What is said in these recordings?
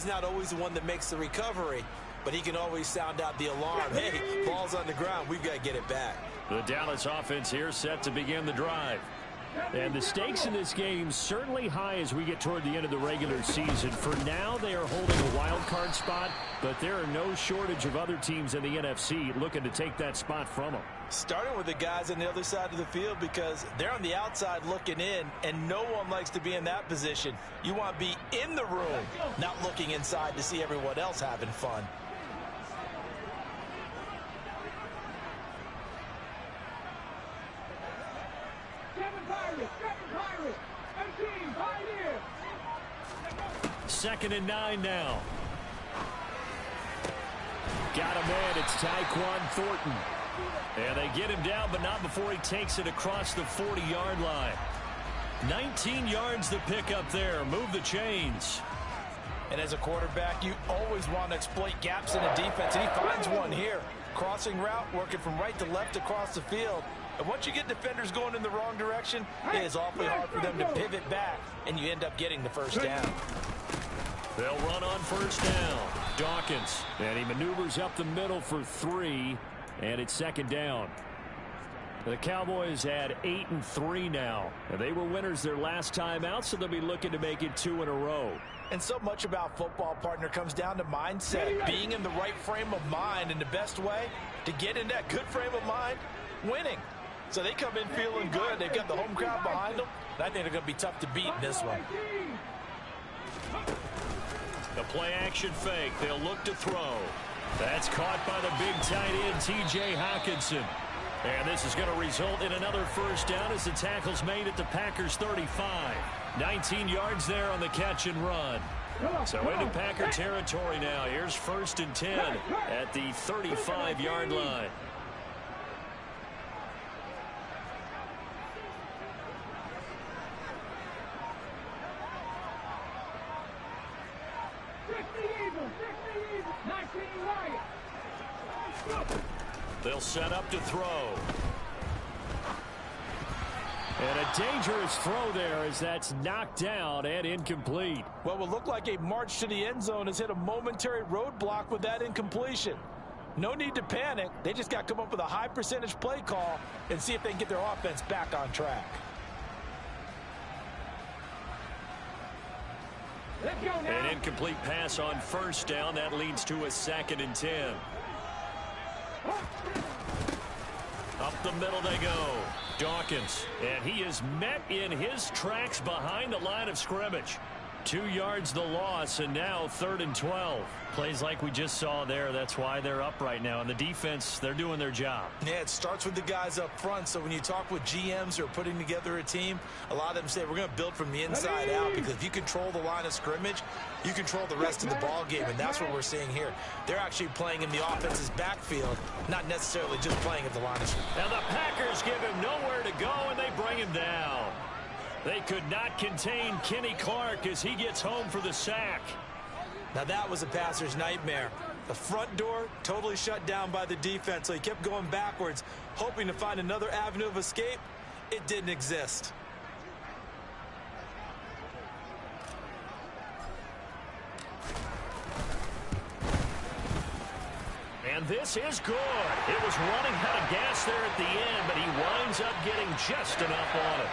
He's not always the one that makes the recovery, but he can always sound out the alarm. Hey, ball's on the ground. We've got to get it back. The Dallas offense here set to begin the drive. And the stakes in this game certainly high as we get toward the end of the regular season. For now, they are holding a wild card spot, but there are no shortage of other teams in the NFC looking to take that spot from them. Starting with the guys on the other side of the field because they're on the outside looking in, and no one likes to be in that position. You want to be in the room, not looking inside to see everyone else having fun. Second and 9 now. Got him in. It's Tyquan Thornton. And they get him down, but not before he takes it across the 40-yard line. 19 yards to pick up there. Move the chains. And as a quarterback, you always want to exploit gaps in a defense, and he finds one here. Crossing route, working from right to left across the field. And once you get defenders going in the wrong direction, it is awfully hard for them to pivot back, and you end up getting the first down. They'll run on first down. Dawkins. And he maneuvers up the middle for 3. And it's second down. The Cowboys had 8-3 now. And they were winners their last time out, so they'll be looking to make it 2 in a row. And so much about football, partner, comes down to mindset. Being in the right frame of mind, and the best way to get in that good frame of mind, winning. So they come in feeling good. They've got the home crowd behind them. And I think they're going to be tough to beat in this one. The play-action fake. They'll look to throw. That's caught by the big tight end, T.J. Hockenson. And this is going to result in another first down as the tackle's made at the Packers' 35. 19 yards there on the catch and run. So into Packer territory now. Here's 1st and 10 at the 35-yard line. They'll set up to throw. And a dangerous throw there as that's knocked down and incomplete. What will look like a march to the end zone has hit a momentary roadblock with that incompletion. No need to panic. They just got to come up with a high percentage play call and see if they can get their offense back on track. An incomplete pass on first down. That leads to a 2nd and 10. Up the middle they go. Dawkins. And he is met in his tracks behind the line of scrimmage. 2 yards the loss, and now 3rd and 12. Plays like we just saw there. That's why they're up right now. And the defense, they're doing their job. Yeah, it starts with the guys up front. So when you talk with GMs who are putting together a team, a lot of them say we're going to build from the inside out, because if you control the line of scrimmage, you control the rest of the ball game, and that's what we're seeing here. They're actually playing in the offense's backfield, not necessarily just playing at the line of scrimmage. Now the Packers give him nowhere to go, and they bring him down. They could not contain Kenny Clark as he gets home for the sack. Now that was a passer's nightmare. The front door totally shut down by the defense, so he kept going backwards, hoping to find another avenue of escape. It didn't exist. And this is good. It was running out of gas there at the end, but he winds up getting just enough on it.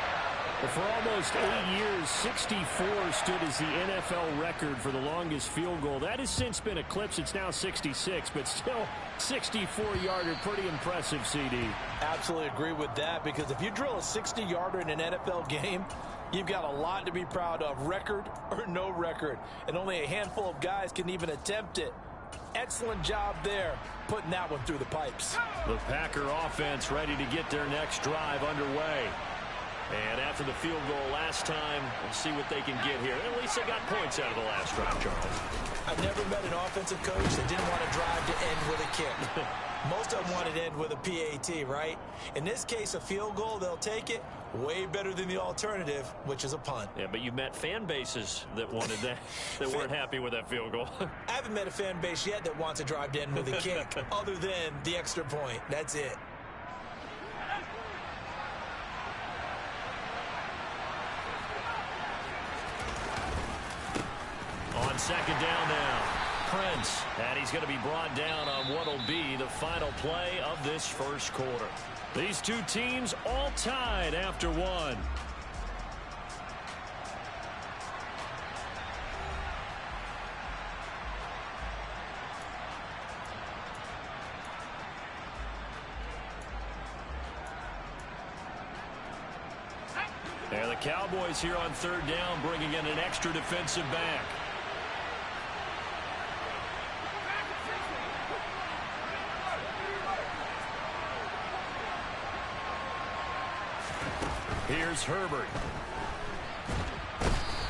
But for almost 8 years, 64 stood as the NFL record for the longest field goal. That has since been eclipsed. It's now 66, but still 64-yarder. Pretty impressive, CD. Absolutely agree with that, because if you drill a 60-yarder in an NFL game, you've got a lot to be proud of, record or no record. And only a handful of guys can even attempt it. Excellent job there, putting that one through the pipes. The Packer offense ready to get their next drive underway. And after the field goal last time, we'll see what they can get here. At least they got points out of the last drive, Charles. I've never met an offensive coach that didn't want to drive to end with a kick. Most of them wanted to end with a PAT, right? In this case, a field goal, they'll take it. Way better than the alternative, which is a punt. Yeah, but you met fan bases that wanted that, that weren't happy with that field goal. I haven't met a fan base yet that wants to drive to end with a kick, other than the extra point. That's it. On 2nd second down now. Prince, and he's going to be brought down on what will be the final play of this first quarter. These two teams all tied after one. And the Cowboys here on third down bringing in an extra defensive back. Here's Herbert.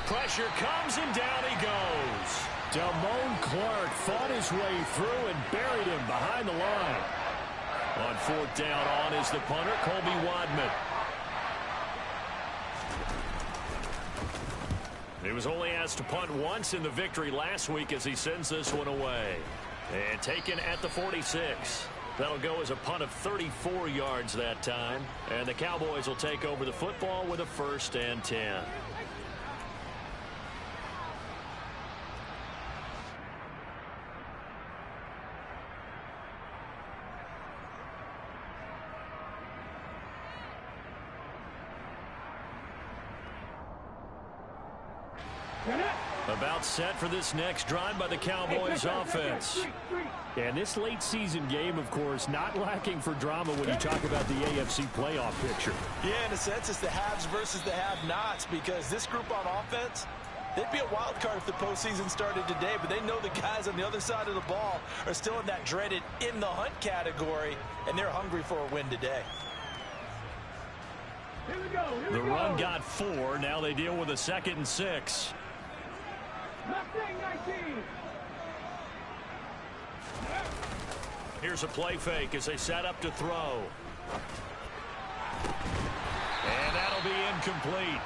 Pressure comes and down he goes. Damone Clark fought his way through and buried him behind the line. On fourth down on is the punter, Colby Wadman. He was only asked to punt once in the victory last week as he sends this one away. And taken at the 46. That'll go as a punt of 34 yards that time. And the Cowboys will take over the football with a 1st and 10. About set for this next drive by the Cowboys offense. And this late season game, of course, not lacking for drama when you talk about the AFC playoff picture. Yeah, in a sense, it's the haves versus the have-nots, because this group on offense, they'd be a wild card if the postseason started today, but they know the guys on the other side of the ball are still in that dreaded in the hunt category, and they're hungry for a win today. Here we go. The run got 4. Now they deal with a 2nd and 6. Mustang 19. Here's a play fake as they set up to throw. And that'll be incomplete.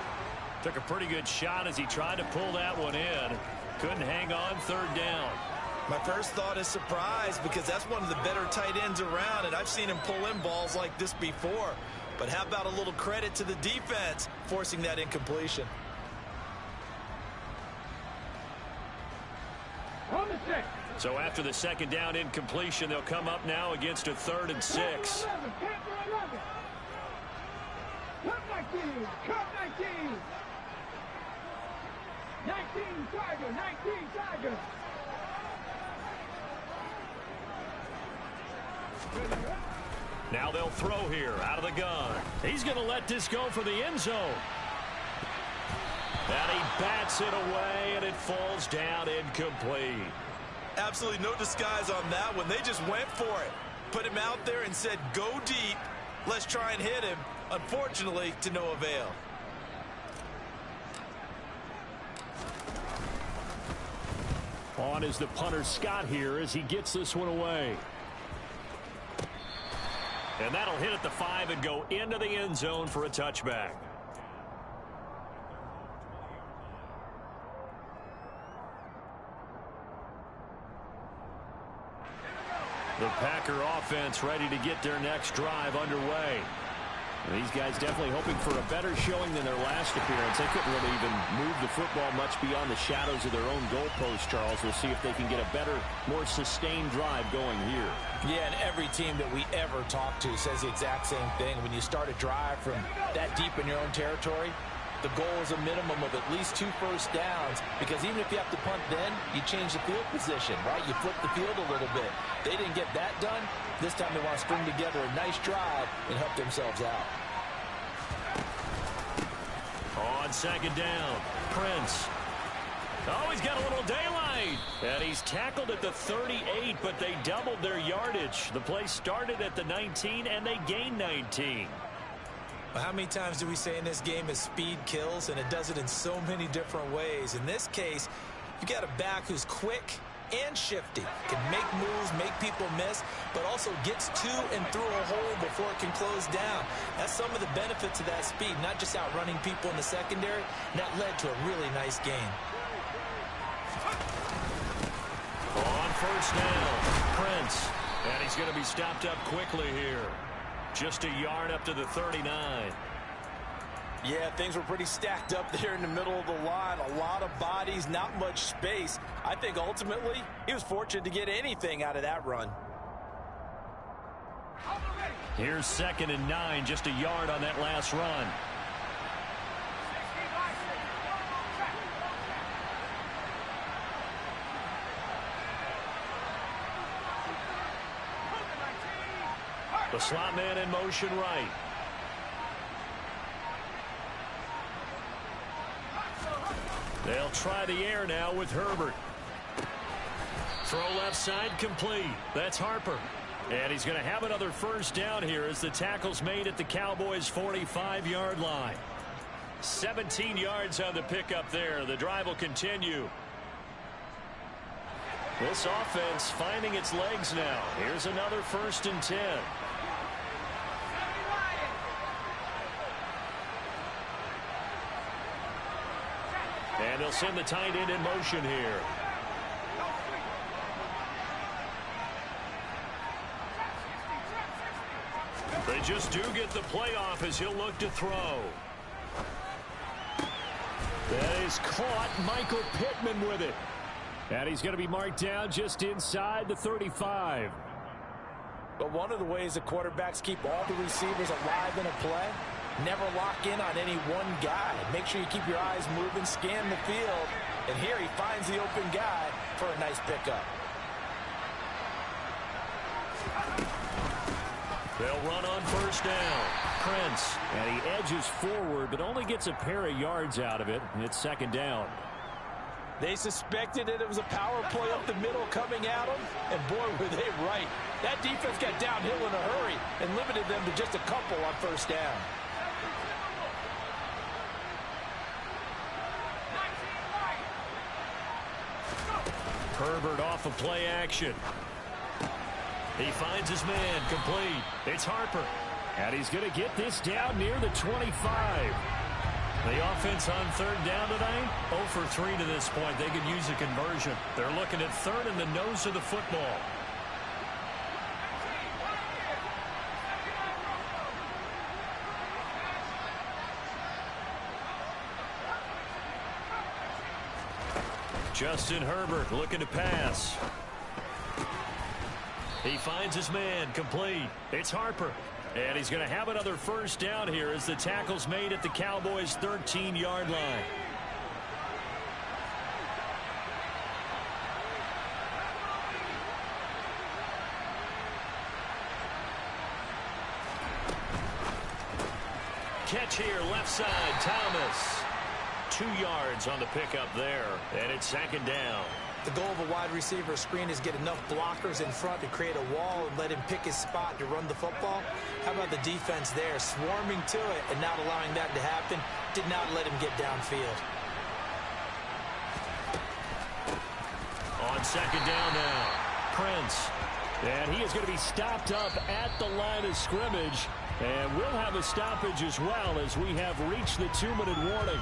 Took a pretty good shot as he tried to pull that one in. Couldn't hang on, 3rd down. My first thought is surprise, because that's one of the better tight ends around, and I've seen him pull in balls like this before. But how about a little credit to the defense forcing that incompletion? On the 6. So after the 2nd down incompletion, they'll come up now against a 3rd and 6. Tampa 11. Cut 19. Cut 19. 19 Tiger. 19 Tiger. Now they'll throw here out of the gun. He's going to let this go for the end zone. And he bats it away, and it falls down incomplete. Absolutely no disguise on that one. They just went for it. Put him out there and said, go deep. Let's try and hit him. Unfortunately, to no avail. On is the punter Scott here as he gets this one away. And that'll hit at the 5 and go into the end zone for a touchback. The Packer offense ready to get their next drive underway. And these guys definitely hoping for a better showing than their last appearance. They couldn't really even move the football much beyond the shadows of their own goalpost, Charles. We'll see if they can get a better, more sustained drive going here. Yeah, and every team that we ever talk to says the exact same thing. When you start a drive from that deep in your own territory, the goal is a minimum of at least 2 first downs, because even if you have to punt then, you change the field position, right? You flip the field a little bit. They didn't get that done. This time they want to string together a nice drive and help themselves out. On 2nd down, Prince. Oh, he's got a little daylight. And he's tackled at the 38, but they doubled their yardage. The play started at the 19, and they gained 19. Well, how many times do we say in this game is speed kills, and it does it in so many different ways. In this case, you got a back who's quick and shifty, can make moves, make people miss, but also gets to and through a hole before it can close down. That's some of the benefits of that speed, not just outrunning people in the secondary, and that led to a really nice game. On 1st down, Prince, and he's going to be stopped up quickly here. Just a yard up to the 39. Yeah, things were pretty stacked up there in the middle of the line. A lot of bodies, not much space. I think ultimately he was fortunate to get anything out of that run. Here's 2nd and 9, just a yard on that last run. The slot man in motion right. They'll try the air now with Herbert. Throw left side complete. That's Harper. And he's going to have another first down here as the tackle's made at the Cowboys' 45-yard line. 17 yards on the pickup there. The drive will continue. This offense finding its legs now. Here's another 1st and 10. And they'll send the tight end in motion here. They just do get the playoff as he'll look to throw. That is caught. Michael Pittman with it. And he's going to be marked down just inside the 35. But one of the ways the quarterbacks keep all the receivers alive in a play, never lock in on any one guy. Make sure you keep your eyes moving, scan the field. And here he finds the open guy for a nice pickup. They'll run on 1st down. Prince, and he edges forward, but only gets a pair of yards out of it. It's 2nd down. They suspected it was a power play up the middle coming at them, and boy, were they right. That defense got downhill in a hurry and limited them to just a couple on 1st down. Herbert off of play action. He finds his man complete. It's Harper. And he's going to get this down near the 25. The offense on 3rd down tonight, 0 for 3 to this point. They could use a conversion. They're looking at 3rd and the nose of the football. Justin Herbert looking to pass. He finds his man complete. It's Harper. And he's going to have another 1st down here as the tackle's made at the Cowboys' 13-yard line. Catch here, left side, Thomas. 2 yards on the pickup there, and it's 2nd down. The goal of a wide receiver screen is get enough blockers in front to create a wall and let him pick his spot to run the football. How about the defense there, swarming to it and not allowing that to happen? Did not let him get downfield. On 2nd down now, Prince. And he is going to be stopped up at the line of scrimmage. And we'll have a stoppage as well as we have reached the 2-minute warning.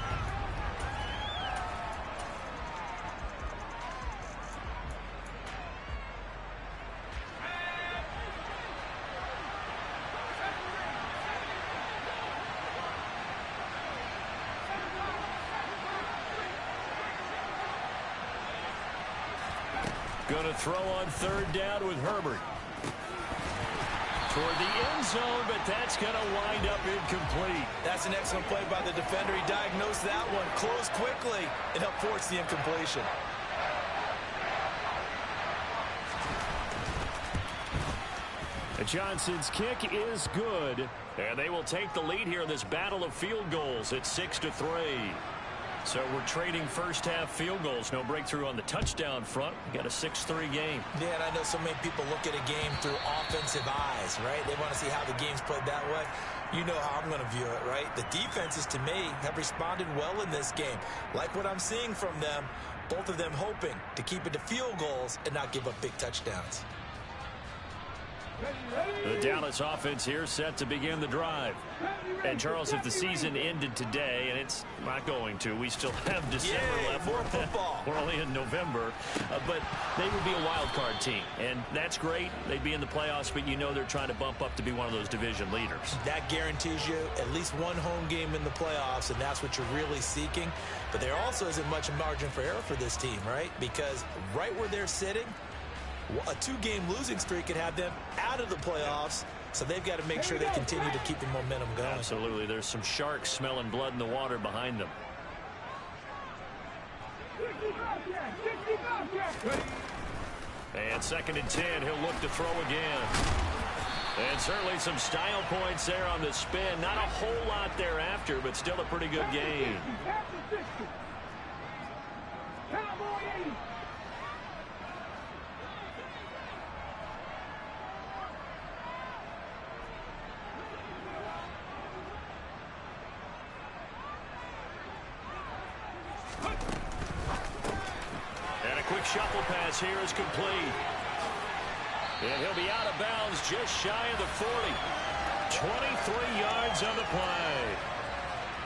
Going to throw on 3rd down with Herbert. Toward the end zone, but that's going to wind up incomplete. That's an excellent play by the defender. He diagnosed that one, closed quickly, and helped force the incompletion. Johnson's kick is good, and they will take the lead here in this battle of field goals at 6-3. So we're trading first-half field goals. No breakthrough on the touchdown front. We got a 6-3 game. Yeah, and I know so many people look at a game through offensive eyes, right? They want to see how the game's played that way. You know how I'm going to view it, right? The defenses, to me, have responded well in this game. Like what I'm seeing from them, both of them hoping to keep it to field goals and not give up big touchdowns. The Dallas offense here set to begin the drive. And, Charles, if the season ended today, and it's not going to, we still have December left. More football. We're only in November. But they would be a wild card team. And that's great. They'd be in the playoffs, but you know they're trying to bump up to be one of those division leaders. That guarantees you at least one home game in the playoffs, and that's what you're really seeking. But there also isn't much margin for error for this team, right? Because right where they're sitting, a 2-game losing streak could have them out of the playoffs, so they've got to make sure they continue to keep the momentum going. Absolutely. There's some sharks smelling blood in the water behind them. And 2nd and 10, he'll look to throw again. And certainly some style points there on the spin. Not a whole lot thereafter, but still a pretty good game. Shuffle pass here is complete. And he'll be out of bounds just shy of the 40. 23 yards on the play.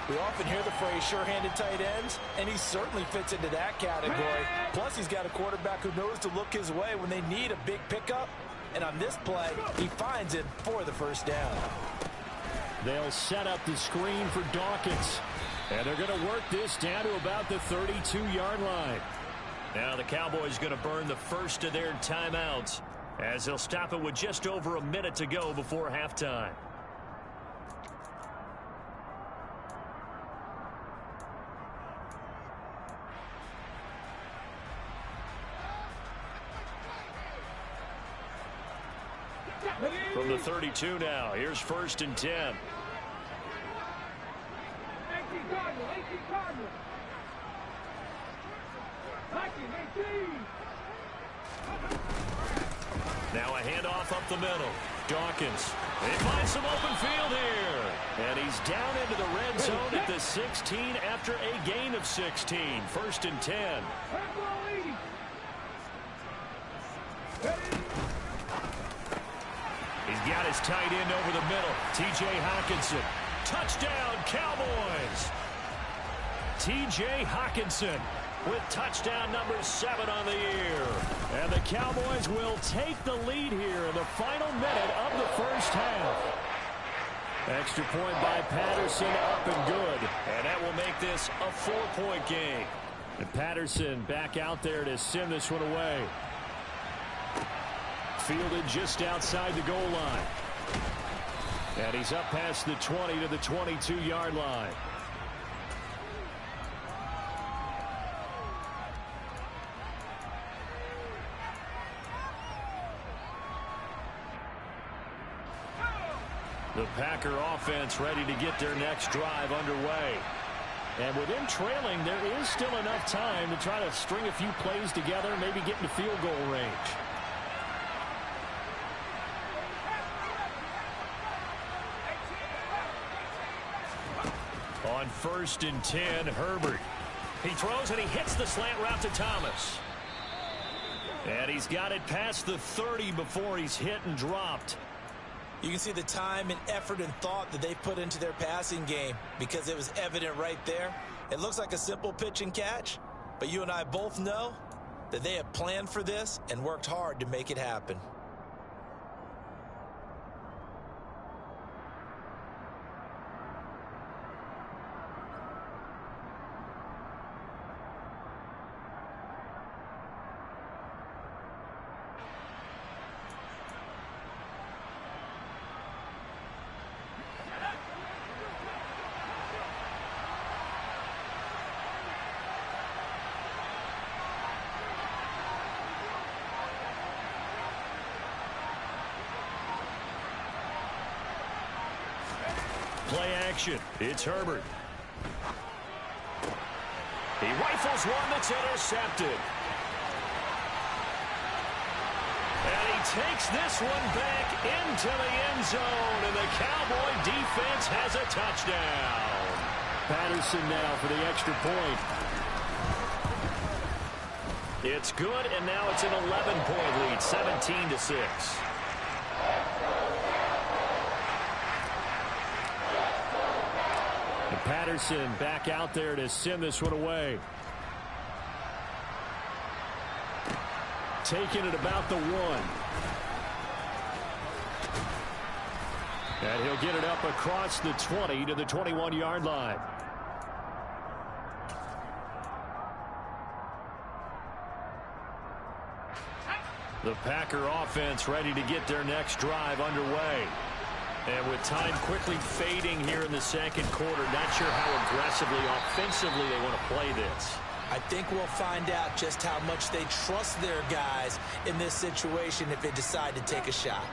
We often hear the phrase sure-handed tight ends, and he certainly fits into that category. Plus, he's got a quarterback who knows to look his way when they need a big pickup. And on this play, he finds it for the first down. They'll set up the screen for Dawkins. And they're going to work this down to about the 32-yard line. Now the Cowboys going to burn the first of their timeouts as they'll stop it with just over a minute to go before halftime. From the 32 now, here's 1st and 10. 18 Cardinals. 18. Now a handoff up the middle. Dawkins. They find some open field here. And he's down into the red zone at the 16 after a gain of 16. 1st and 10. He's got his tight end over the middle. T.J. Hockenson. Touchdown, Cowboys. T.J. Hockenson with touchdown number 7 on the year. And the Cowboys will take the lead here in the final minute of the first half. Extra point by Patterson, up and good. And that will make this a 4-point game. And Patterson back out there to send this one away. Fielded just outside the goal line. And he's up past the 20 to the 22-yard line. The Packer offense ready to get their next drive underway. And with them trailing, there is still enough time to try to string a few plays together, maybe get into field goal range. On 1st and 10, Herbert. He throws and he hits the slant route to Thomas. And he's got it past the 30 before he's hit and dropped. You can see the time and effort and thought that they put into their passing game because it was evident right there. It looks like a simple pitch and catch, but you and I both know that they have planned for this and worked hard to make it happen. Play action. It's Herbert. He rifles one that's intercepted. And he takes this one back into the end zone, and the Cowboy defense has a touchdown. Patterson now for the extra point. It's good, and now it's an 11-point lead, 17-6. Patterson back out there to send this one away. Taking it about the 1. And he'll get it up across the 20 to the 21-yard line. The Packer offense ready to get their next drive underway. And with time quickly fading here in the second quarter, not sure how aggressively, offensively they want to play this. I think we'll find out just how much they trust their guys in this situation if they decide to take a shot.